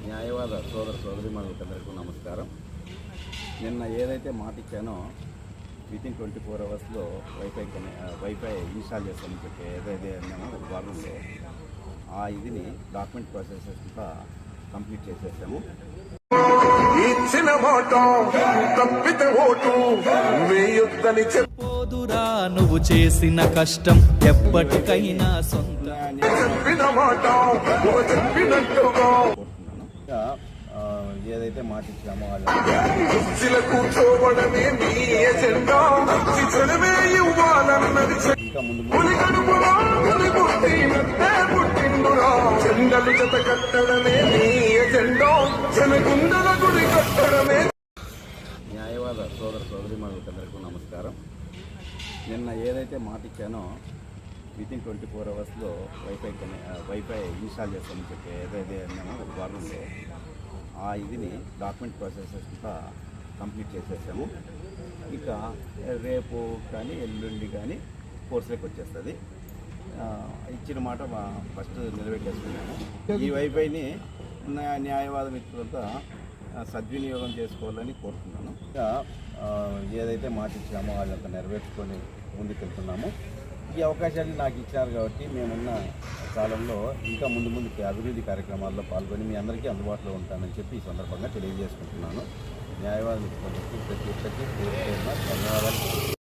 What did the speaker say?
న్యాయవాద సోదరిమణులందరికీ నమస్కారం. నిన్న ఏదైతే మాట ఇచ్చానో వితిన్ 24 అవర్స్లో వైఫై ఇన్స్టాల్ చేస్తామని చెప్పి ఏదైతే అన్నామో ఒక భాగంలో ఆ ఇదిని డాక్యుమెంట్ ప్రాసెసెస్ అంతా కంప్లీట్ చేసేసాము. ఇచ్చిన మాట తప్పితే ఓటు వేయొద్దని పోదురా నువ్వు చేసిన కష్టం ఎప్పటికైనా సొంత చెప్పిన మాట చెప్పినట్టుగా ఏదైతే మాట ఇచ్చామో కుర్చీలో కూర్చోవడమే మీ ఎజెండా, శిక్షణమే ఇవ్వాలన్నది ఇంకా ముందు పుట్టిండురా, చెండలు జత కట్టడమే మీ ఎజెండా, జనగుండల గుడి కట్టడమే. న్యాయవాద సోదరిమణులందరికీ నమస్కారం. నిన్న ఏదైతే మాట ఇచ్చానో వితిన్ 24 అవర్స్లో వైఫై ఇన్స్టాల్ చేస్తామని చెప్పి ఏదైతే అన్నామో ఒక భాగంలో ఆ ఇదిని డాక్యుమెంట్ ప్రాసెసెస్ అంతా కంప్లీట్ చేసేసాము. ఇక రేపు కానీ ఎల్లుండి కానీ కోర్సులోకి వచ్చేస్తుంది. ఇచ్చిన మాట ఫస్ట్ నిలబెట్టేసుకున్నాము. ఈ వైఫైని న్యాయవాద మిత్రులంతా సద్వినియోగం చేసుకోవాలని కోరుతున్నాను. ఇంకా ఏదైతే మాట ఇచ్చామో వాళ్ళంతా నెరవేర్చుకొని ముందుకెళ్తున్నాము. ఈ అవకాశాన్ని నాకు ఇచ్చారు కాబట్టి మేమున్న కాలంలో ఇంకా ముందుకి అభివృద్ధి కార్యక్రమాల్లో పాల్గొని మీ అందరికీ అందుబాటులో ఉంటానని చెప్పి ఈ సందర్భంగా తెలియజేసుకుంటున్నాను. న్యాయవాద మిత్రులకి ప్రతి ఒక్కరికి ధన్యవాదాలు.